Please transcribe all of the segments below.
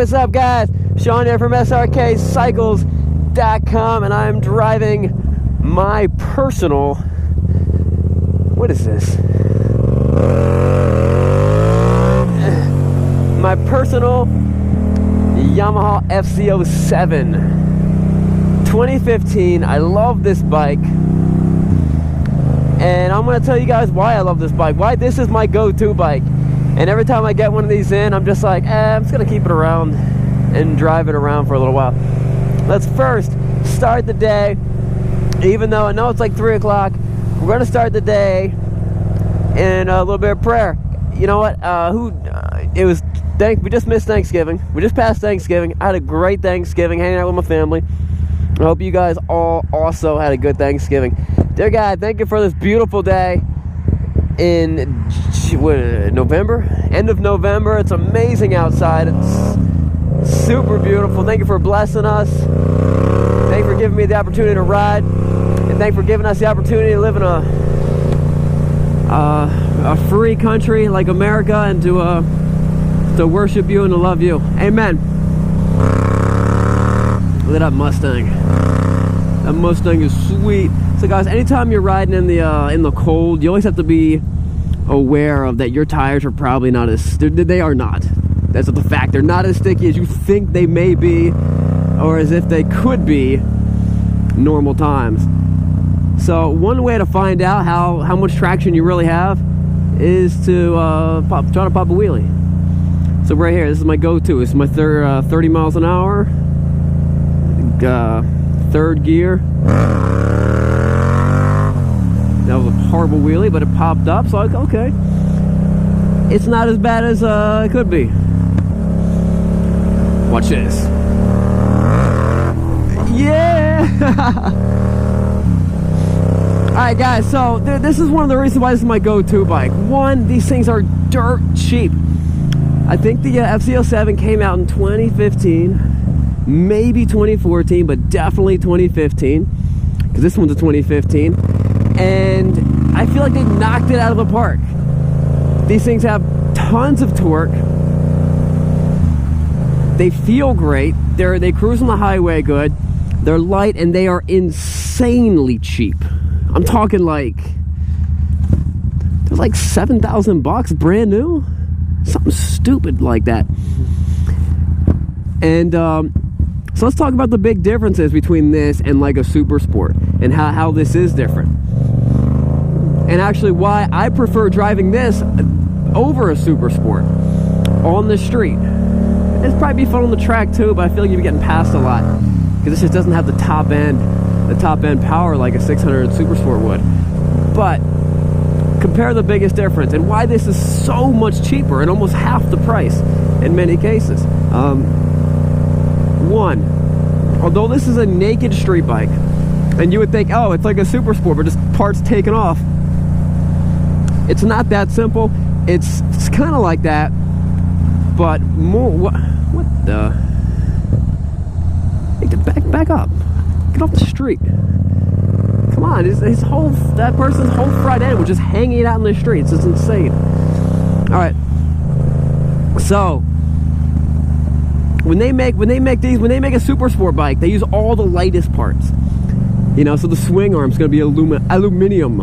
What's up, guys? Sean here from Srkcycles.com, and I'm driving my personal, what is this? My personal Yamaha FZ07 2015. I love this bike, and I'm going to tell you guys why I love this bike, why this is my go-to bike. And every time I get one of these in, I'm just like, I'm just going to keep it around and drive it around for a little while. Let's first start the day. Even though I know it's like 3 o'clock, we're going to start the day in a little bit of prayer. You know what? We just missed Thanksgiving. We just passed Thanksgiving. I had a great Thanksgiving hanging out with my family. I hope you guys all also had a good Thanksgiving. Dear God, thank you for this beautiful day in November, end of November. It's amazing outside. It's super beautiful. Thank you for blessing us. Thank you for giving me the opportunity to ride, and thank you for giving us the opportunity to live in a free country like America, and to worship you and to love you. Amen. Look at that Mustang. That Mustang is sweet. So guys, anytime you're riding in the cold, you always have to be aware of that your tires are probably not as, they are not. That's the fact. They're not as sticky as you think they may be, or as if they could be normal times. So one way to find out how much traction you really have is to try to pop a wheelie. So right here, this is my go-to. This is my 30 miles an hour, third gear. That was a horrible wheelie, but it popped up, so I was like, okay. It's not as bad as it could be. Watch this. Yeah! Alright guys, so this is one of the reasons why this is my go-to bike. One, these things are dirt cheap. I think the FZ07 came out in 2015, maybe 2014, but definitely 2015, because this one's a 2015. And I feel like they knocked it out of the park. These things have tons of torque. They feel great. They cruise on the highway good. They're light, and they are insanely cheap. I'm talking like, they're like $7,000 brand new, something stupid like that. And so let's talk about the big differences between this and like a Super Sport, and how this is different. And actually why I prefer driving this over a Super Sport on the street. It's probably be fun on the track too, but I feel like you'd be getting passed a lot, because this just doesn't have the top end power like a 600 Super Sport would. But compare the biggest difference and why this is so much cheaper and almost half the price in many cases. One, although this is a naked street bike, and you would think, oh, it's like a Super Sport, but just parts taken off. It's not that simple. It's kind of like that, but more. What the? Hey, back up. Get off the street. Come on, that person's whole front end was just hanging out in the street. It's just insane. All right. So when they make a Super Sport bike, they use all the lightest parts. You know, so the swing arm's going to be aluminum,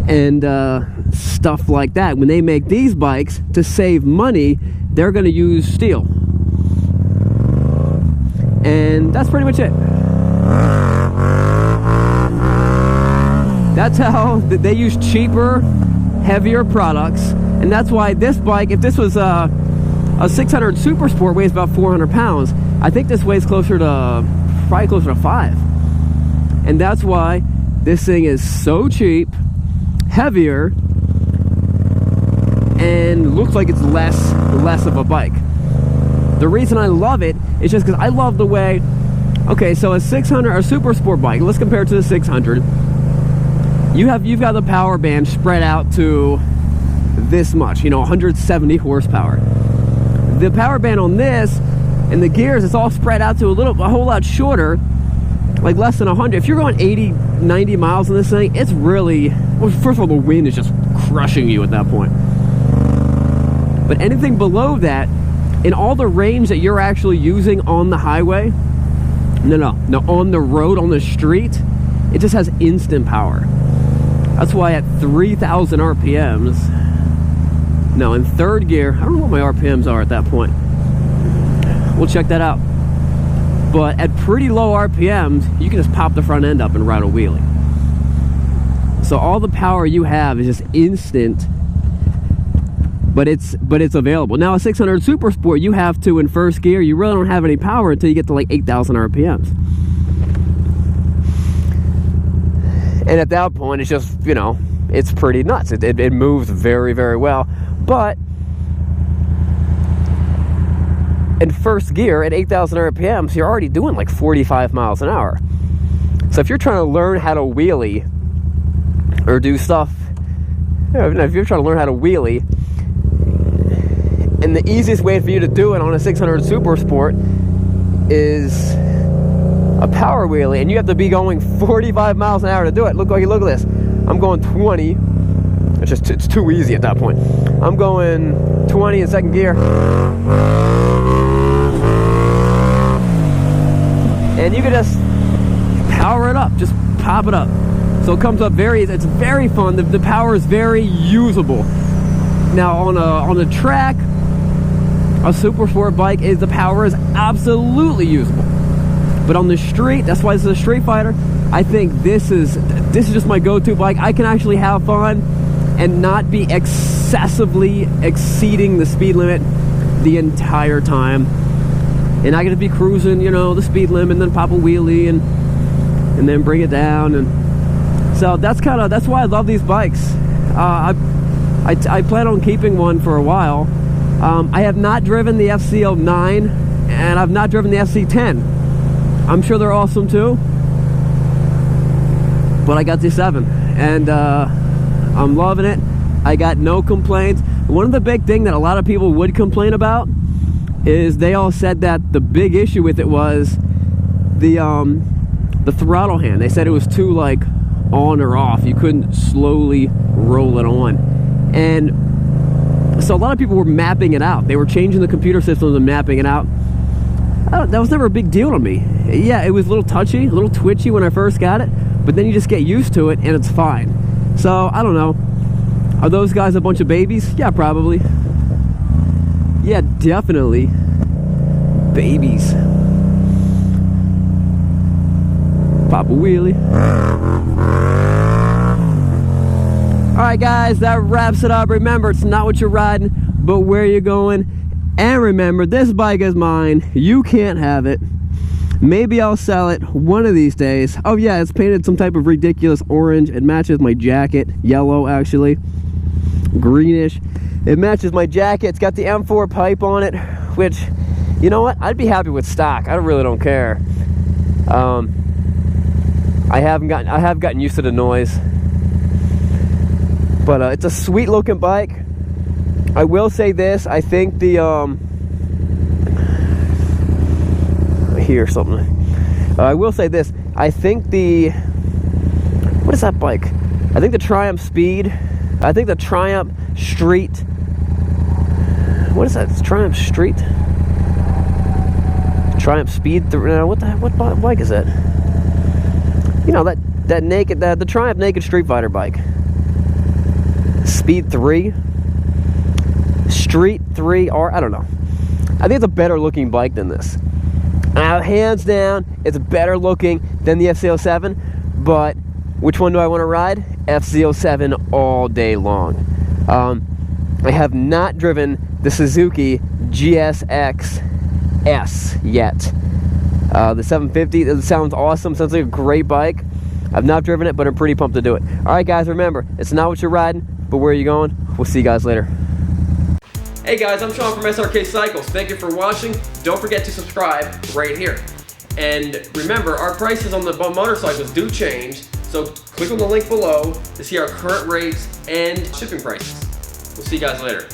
and stuff like that. When they make these bikes, to save money, they're going to use steel, and that's pretty much it. That's how they use cheaper, heavier products, and that's why this bike, if this was a 600 Super Sport, weighs about 400 pounds. I think this weighs probably closer to 5. And that's why this thing is so cheap, heavier, and looks like it's less of a bike. The reason I love it is just because I love the way, okay, so a 600, a Super Sport bike, let's compare it to the 600. You've got the power band spread out to this much, 170 horsepower. The power band on this and the gears, it's all spread out to a whole lot shorter, like less than 100. If you're going 80, 90 miles on this thing, it's really, well, first of all, the wind is just crushing you at that point. But anything below that, in all the range that you're actually using on the highway, no, on the road, on the street, it just has instant power. That's why at 3,000 RPMs, now in third gear, I don't know what my RPMs are at that point. We'll check that out. But at pretty low RPMs, you can just pop the front end up and ride a wheelie. So all the power you have is just instant, but it's available. Now a 600 Super Sport, you have to, in first gear, you really don't have any power until you get to like 8,000 RPMs. And at that point, it's just, you know, it's pretty nuts. It moves very, very well. But in first gear at 8,000 RPMs, you're already doing like 45 miles an hour. So if you're trying to learn how to wheelie or do stuff, you know, if you're trying to learn how to wheelie, and the easiest way for you to do it on a 600 Super Sport is a power wheelie, and you have to be going 45 miles an hour to do it. Look at this. I'm going 20. It's too easy at that point. I'm going 20 in second gear. And you can just power it up, just pop it up. So it comes up it's very fun. The power is very usable. Now on a track, a Super Sport bike, the power is absolutely usable. But on the street, that's why this is a street fighter. I think this is just my go-to bike. I can actually have fun and not be excessively exceeding the speed limit the entire time. And I gotta be cruising, you know, the speed limit, and then pop a wheelie and then bring it down. And so that's why I love these bikes. I plan on keeping one for a while. I have not driven the FC09, and I've not driven the FC10. I'm sure they're awesome too, but I got the 7, and I'm loving it. I got no complaints. One of the big thing that a lot of people would complain about is they all said that the big issue with it was the throttle hand. They said it was too like on or off. You couldn't slowly roll it on, and so a lot of people were mapping it out. They were changing the computer systems and mapping it out. That was never a big deal to me. Yeah, it was a little touchy, a little twitchy when I first got it, but then you just get used to it and it's fine. So, I don't know. Are those guys a bunch of babies? Yeah, probably. Yeah, definitely. Babies. Pop a wheelie. Alright guys, that wraps it up. Remember, it's not what you're riding, but where you're going. And remember, this bike is mine. You can't have it. Maybe I'll sell it one of these days. Oh yeah, it's painted some type of ridiculous orange. It matches my jacket. Yellow, actually. Greenish. It matches my jacket. It's got the M4 pipe on it, which, you know what? I'd be happy with stock. I really don't care. I have gotten used to the noise. But it's a sweet looking bike. I will say this, I think the, I hear something. I will say this, I think the, what is that bike? I think the Triumph Speed, I think the Triumph Street, what is that? It's Triumph Street? Triumph Speed, what bike is that? You know, that naked, the Triumph Naked Street Fighter bike. Speed 3? Street 3, or I don't know. I think it's a better looking bike than this. Hands down, it's better looking than the FC07, but which one do I want to ride? FC07 all day long. I have not driven the Suzuki GSX S yet. The 750, it sounds awesome, sounds like a great bike. I've not driven it, but I'm pretty pumped to do it. Alright guys, remember, it's not what you're riding, but where are you going? We'll see you guys later. Hey guys, I'm Sean from Srkcycles. Thank you for watching. Don't forget to subscribe right here. And remember, our prices on the motorcycles do change, so click on the link below to see our current rates and shipping prices. We'll see you guys later.